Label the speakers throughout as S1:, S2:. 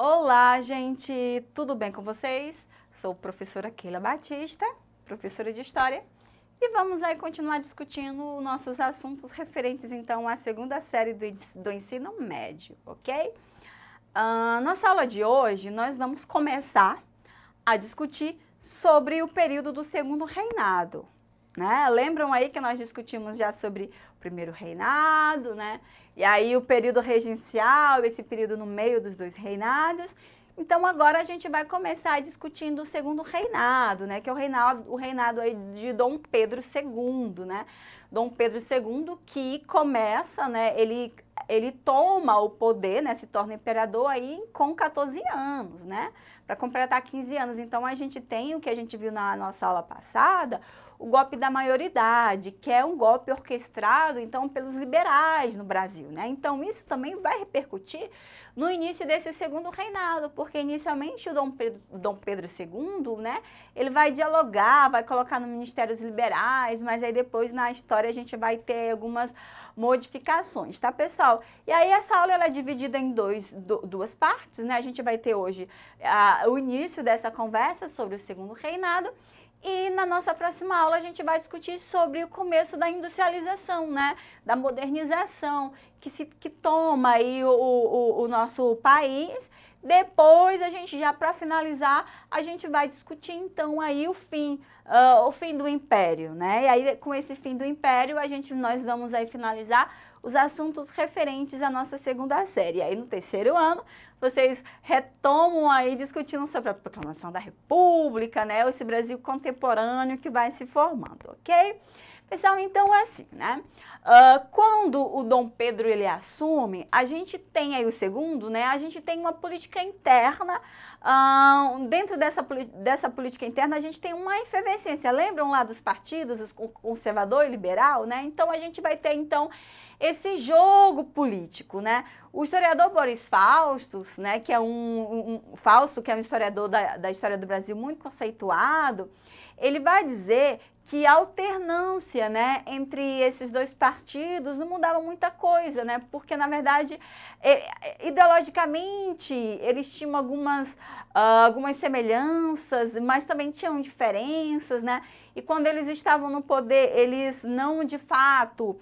S1: Olá, gente! Tudo bem com vocês? Sou professora Keila Batista, professora de História, e vamos aí continuar discutindo nossos assuntos referentes, então, à segunda série do ensino médio, ok? Nossa aula de hoje, nós vamos começar a discutir sobre o período do Segundo Reinado, né? Lembram aí que nós discutimos já sobre o primeiro reinado, né? E aí o período regencial, esse período no meio dos dois reinados. Então agora a gente vai começar discutindo o segundo reinado, né? Que é o reinado aí de Dom Pedro II, né? Dom Pedro II que começa, né? Ele toma o poder, né? Se torna imperador aí com 14 anos, né? Para completar 15 anos. Então a gente tem o que a gente viu na nossa aula passada, o golpe da maioridade, que é um golpe orquestrado, então, pelos liberais no Brasil, né? Então, isso também vai repercutir no início desse segundo reinado, porque inicialmente o Dom Pedro II, né, ele vai dialogar, vai colocar no Ministério dos Liberais, mas aí depois na história a gente vai ter algumas modificações, tá, pessoal? E aí essa aula ela é dividida em duas partes, né? A gente vai ter hoje o início dessa conversa sobre o segundo reinado. E na nossa próxima aula a gente vai discutir sobre o começo da industrialização, né? Da modernização que toma aí o nosso país. Depois a gente já para finalizar a gente vai discutir então aí o fim do Império, né? E aí com esse fim do Império nós vamos aí finalizar os assuntos referentes à nossa segunda série. E aí no terceiro ano vocês retomam aí discutindo sobre a proclamação da República, né? Esse Brasil contemporâneo que vai se formando, ok? Pessoal, então é assim, né? Quando o Dom Pedro ele assume, a gente tem aí o segundo, né? A gente tem uma política interna. Dentro dessa política interna, a gente tem uma efervescência. Lembram lá dos partidos, o conservador e liberal, né? Então, a gente vai ter, então, esse jogo político, né? O historiador Boris Faustus, né, que é Fausto, que é um historiador da história do Brasil muito conceituado, ele vai dizer que a alternância, né, entre esses dois partidos não mudava muita coisa, né? Porque, na verdade, ideologicamente, eles tinham algumas semelhanças, mas também tinham diferenças, né? E quando eles estavam no poder, eles não, de fato,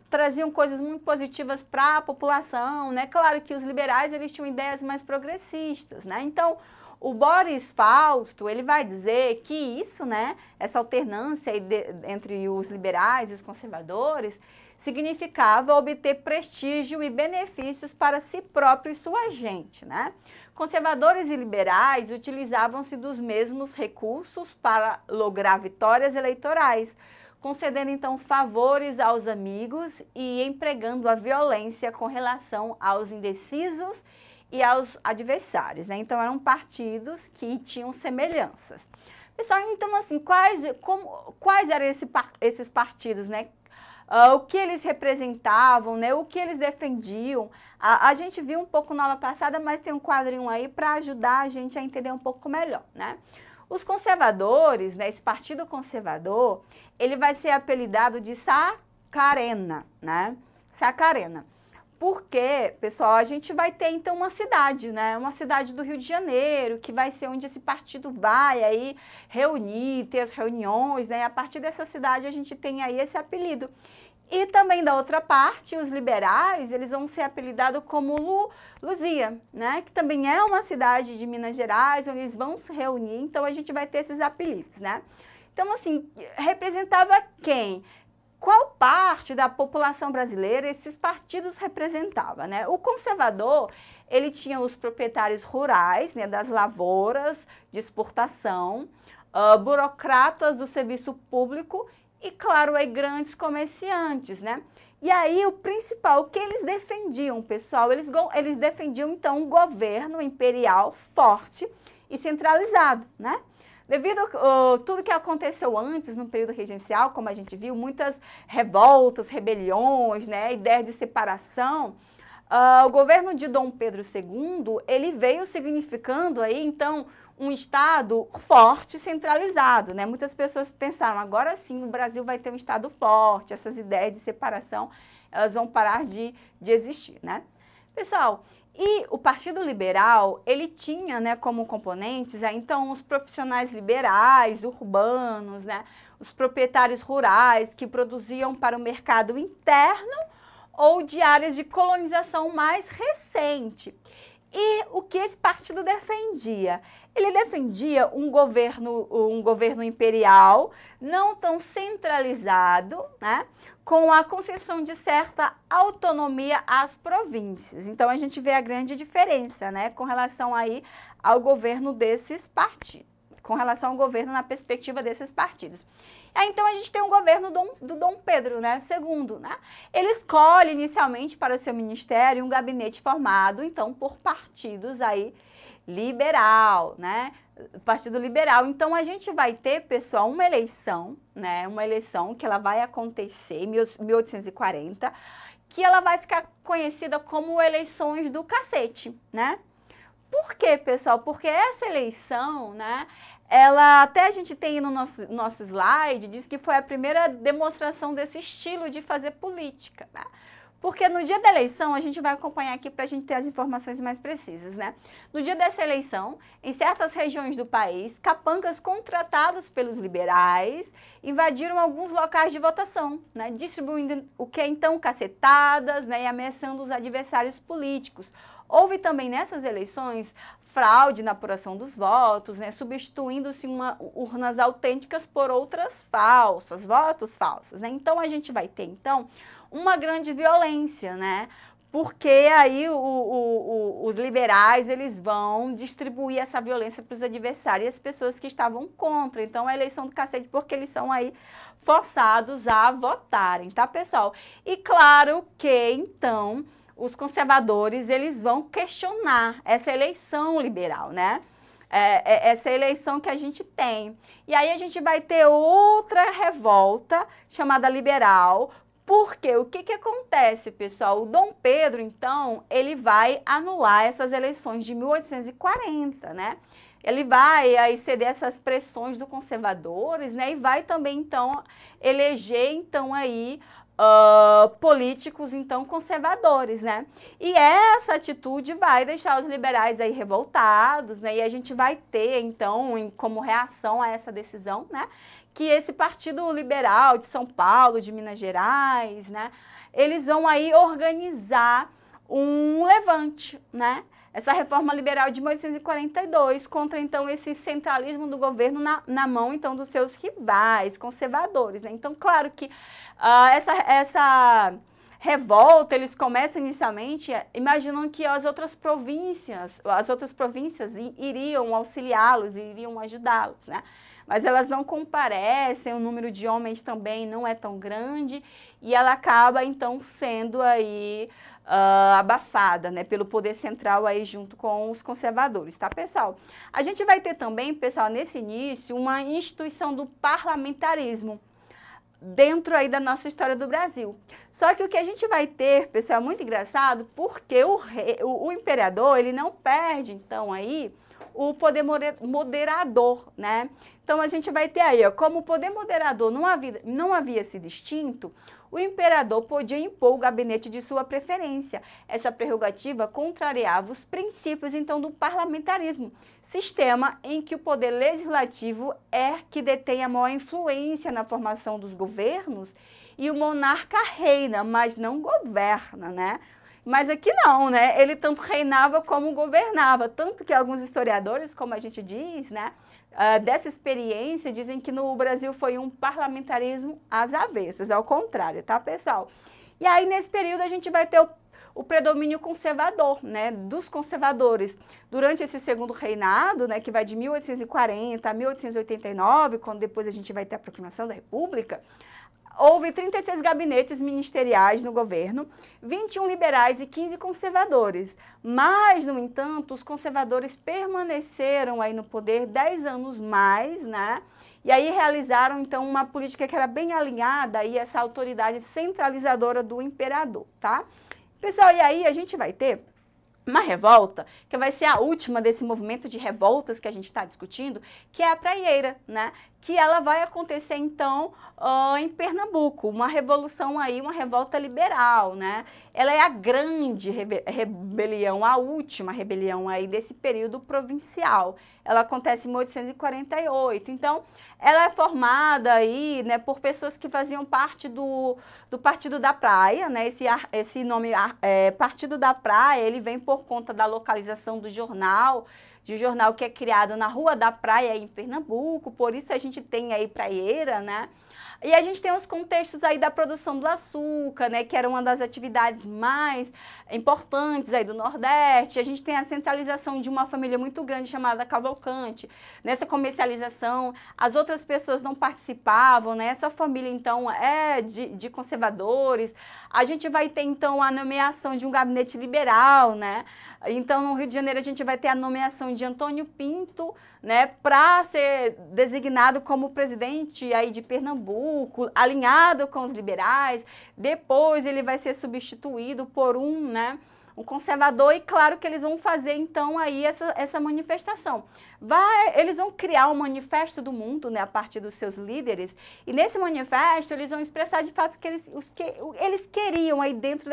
S1: traziam coisas muito positivas para a população, né? Claro que os liberais, eles tinham ideias mais progressistas, né? Então, o Boris Fausto, ele vai dizer que isso, né, essa alternância entre os liberais e os conservadores, significava obter prestígio e benefícios para si próprio e sua gente, né? Conservadores e liberais utilizavam-se dos mesmos recursos para lograr vitórias eleitorais, concedendo então favores aos amigos e empregando a violência com relação aos indecisos e aos adversários, né? Então eram partidos que tinham semelhanças. Pessoal, então assim, quais eram esses partidos, né? O que eles representavam, né? O que eles defendiam. A gente viu um pouco na aula passada, mas tem um quadrinho aí para ajudar a gente a entender um pouco melhor, né? Os conservadores, né, esse partido conservador, ele vai ser apelidado de Sacarena, né? Sacarena. Porque, pessoal, a gente vai ter então uma cidade, né? Uma cidade do Rio de Janeiro, que vai ser onde esse partido vai aí reunir, ter as reuniões, né? A partir dessa cidade a gente tem aí esse apelido. E também da outra parte, os liberais, eles vão ser apelidados como Luzia, né? Que também é uma cidade de Minas Gerais, onde eles vão se reunir, então a gente vai ter esses apelidos, né? Então, assim, representava quem? Qual parte da população brasileira esses partidos representavam, né? O conservador, ele tinha os proprietários rurais, né, das lavouras de exportação, burocratas do serviço público e, claro, aí, grandes comerciantes, né? E aí, o principal, o que eles defendiam, pessoal? Eles defendiam, então, um governo imperial forte e centralizado, né? Devido a tudo que aconteceu antes, no período regencial, como a gente viu, muitas revoltas, rebeliões, né, ideias de separação, o governo de Dom Pedro II, ele veio significando aí, então, um Estado forte e centralizado, né? Muitas pessoas pensaram, agora sim o Brasil vai ter um Estado forte, essas ideias de separação, elas vão parar de existir, né? Pessoal, e o Partido Liberal, ele tinha, né, como componentes, então, os profissionais liberais, urbanos, né, os proprietários rurais que produziam para o mercado interno ou de áreas de colonização mais recente. E o que esse partido defendia? Ele defendia um governo imperial, não tão centralizado, né, com a concessão de certa autonomia às províncias. Então, a gente vê a grande diferença, né, com relação aí ao governo desses partidos, com relação ao governo na perspectiva desses partidos. Então, a gente tem um governo do Dom Pedro, né, II, né? Ele escolhe inicialmente para o seu ministério um gabinete formado, então, por partidos aí liberal, né? Partido Liberal. Então, a gente vai ter, pessoal, uma eleição, né? Uma eleição que ela vai acontecer em 1840, que ela vai ficar conhecida como eleições do cacete, né? Por quê, pessoal? Porque essa eleição, né, ela, até a gente tem no nosso slide, diz que foi a primeira demonstração desse estilo de fazer política, né? Porque no dia da eleição, a gente vai acompanhar aqui para a gente ter as informações mais precisas, né? No dia dessa eleição, em certas regiões do país, capangas contratados pelos liberais invadiram alguns locais de votação, né? Distribuindo o que então cacetadas, né? E ameaçando os adversários políticos. Houve também nessas eleições fraude na apuração dos votos, né, substituindo-se urnas autênticas por outras falsas, votos falsos, né? Então, a gente vai ter, então, uma grande violência, né? Porque aí os liberais, eles vão distribuir essa violência para os adversários e as pessoas que estavam contra. Então, a eleição do cacete, porque eles são aí forçados a votarem, tá, pessoal? E claro que, então, os conservadores, eles vão questionar essa eleição liberal, né? Essa eleição que a gente tem. E aí a gente vai ter outra revolta chamada liberal, porque o que acontece, pessoal? O Dom Pedro, então, ele vai anular essas eleições de 1840, né? Ele vai aí ceder essas pressões dos conservadores, né? E vai também, então, eleger, então, aí políticos, então, conservadores, né? E essa atitude vai deixar os liberais aí revoltados, né? E a gente vai ter, então, como reação a essa decisão, né? Que esse Partido Liberal de São Paulo, de Minas Gerais, né? Eles vão aí organizar um levante, né? Essa reforma liberal de 1842 contra, então, esse centralismo do governo na mão, então, dos seus rivais conservadores, né? Então, claro que essa revolta, eles começam inicialmente imaginando que as outras províncias iriam auxiliá-los, iriam ajudá-los, né? Mas elas não comparecem, o número de homens também não é tão grande e ela acaba, então, sendo aí abafada, né, pelo poder central aí junto com os conservadores, tá, pessoal? A gente vai ter também, pessoal, nesse início, uma instituição do parlamentarismo dentro aí da nossa história do Brasil. Só que o que a gente vai ter, pessoal, é muito engraçado, porque o imperador, ele não perde, então, aí, o poder moderador, né? Então, a gente vai ter aí, ó, como o poder moderador não havia sido extinto, o imperador podia impor o gabinete de sua preferência. Essa prerrogativa contrariava os princípios, então, do parlamentarismo, sistema em que o poder legislativo é que detém a maior influência na formação dos governos e o monarca reina, mas não governa, né? Mas aqui não, né? Ele tanto reinava como governava, tanto que alguns historiadores, como a gente diz, né, dessa experiência, dizem que no Brasil foi um parlamentarismo às avessas, ao contrário, tá, pessoal? E aí, nesse período, a gente vai ter o predomínio conservador, né, dos conservadores. Durante esse segundo reinado, né, que vai de 1840 a 1889, quando depois a gente vai ter a proclamação da República, houve 36 gabinetes ministeriais no governo, 21 liberais e 15 conservadores. Mas, no entanto, os conservadores permaneceram aí no poder 10 anos mais, né? E aí realizaram, então, uma política que era bem alinhada aí a essa autoridade centralizadora do imperador, tá? Pessoal, e aí a gente vai ter uma revolta, que vai ser a última desse movimento de revoltas que a gente está discutindo, que é a praieira, né? que ela vai acontecer, então, em Pernambuco, uma revolução aí, uma revolta liberal, né? Ela é a grande rebelião, a última rebelião aí desse período provincial. Ela acontece em 1848, então, ela é formada aí, né, por pessoas que faziam parte do Partido da Praia, né? Esse nome, Partido da Praia, ele vem por conta da localização do jornal, de um jornal que é criado na Rua da Praia, em Pernambuco, por isso a gente tem aí praieira, né? E a gente tem os contextos aí da produção do açúcar, né, que era uma das atividades mais importantes aí do Nordeste. A gente tem a centralização de uma família muito grande chamada Cavalcante. Nessa comercialização, as outras pessoas não participavam, né? Essa família, então, é de conservadores. A gente vai ter, então, a nomeação de um gabinete liberal, né? Então, no Rio de Janeiro, a gente vai ter a nomeação de Antônio Pinto, né, para ser designado como presidente aí de Pernambuco, alinhado com os liberais. Depois ele vai ser substituído por um conservador, e claro que eles vão fazer então aí essa manifestação. Eles vão criar um manifesto do mundo, né, a partir dos seus líderes, e nesse manifesto eles vão expressar de fato o que eles queriam aí dentro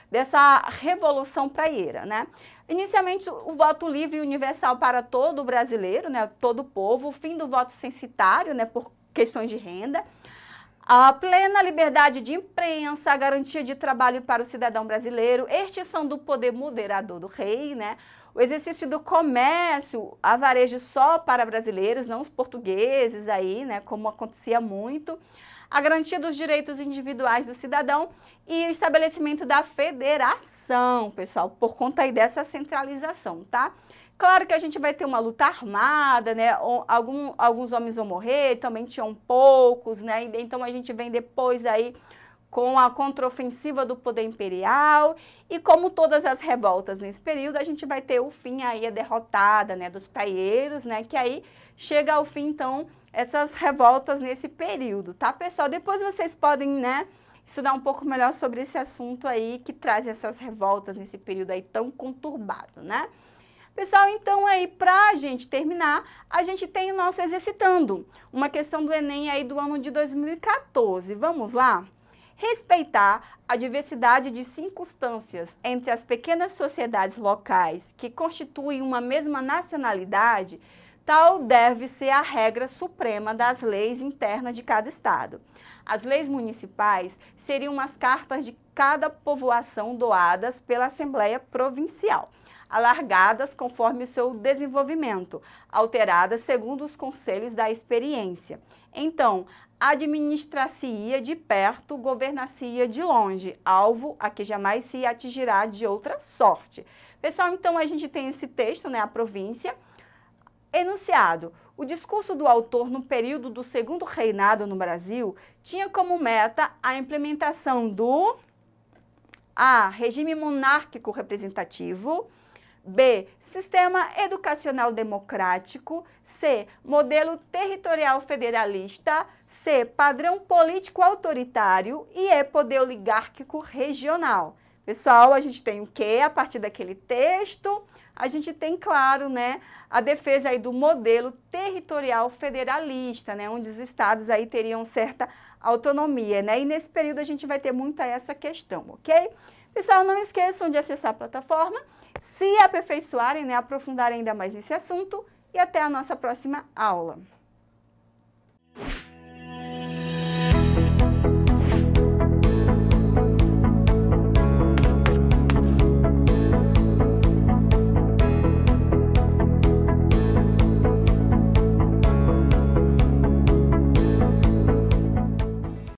S1: dessa revolução praieira, né? Inicialmente, o voto livre e universal para todo o brasileiro, né, todo o povo, o fim do voto censitário, né, por questões de renda, a plena liberdade de imprensa, a garantia de trabalho para o cidadão brasileiro, extinção do poder moderador do rei, né, o exercício do comércio a varejo só para brasileiros, não os portugueses aí, né, como acontecia muito, a garantia dos direitos individuais do cidadão e o estabelecimento da federação, pessoal, por conta aí dessa centralização, tá? Claro que a gente vai ter uma luta armada, né? Alguns homens vão morrer, também tinham poucos, né? Então a gente vem depois aí com a contraofensiva do poder imperial, e como todas as revoltas nesse período, a gente vai ter o fim aí, a derrotada, né, dos praieiros, né, que aí chega ao fim, então, essas revoltas nesse período, tá, pessoal? Depois vocês podem, né, estudar um pouco melhor sobre esse assunto aí, que traz essas revoltas nesse período aí tão conturbado, né? Pessoal, então aí, pra gente terminar, a gente tem o nosso Exercitando, uma questão do Enem aí do ano de 2014. Vamos lá? Respeitar a diversidade de circunstâncias entre as pequenas sociedades locais que constituem uma mesma nacionalidade, tal deve ser a regra suprema das leis internas de cada estado. As leis municipais seriam as cartas de cada povoação doadas pela Assembleia Provincial, alargadas conforme o seu desenvolvimento, alteradas segundo os conselhos da experiência. Então, administrar-se-ia de perto, governar-se-ia de longe, alvo a que jamais se atingirá de outra sorte. Pessoal, então a gente tem esse texto, né, a província. Enunciado: o discurso do autor no período do Segundo Reinado no Brasil tinha como meta a implementação do A. Regime monárquico representativo. B. Sistema educacional democrático. C. Modelo territorial federalista. C. Padrão político autoritário. E E. Poder oligárquico regional. Pessoal, a gente tem o quê? A partir daquele texto, a gente tem, claro, né, a defesa aí do modelo territorial federalista, né, onde os estados aí teriam certa autonomia, né? E nesse período a gente vai ter muita essa questão, ok? Pessoal, não esqueçam de acessar a plataforma, se aperfeiçoarem, né, aprofundarem ainda mais nesse assunto, e até a nossa próxima aula.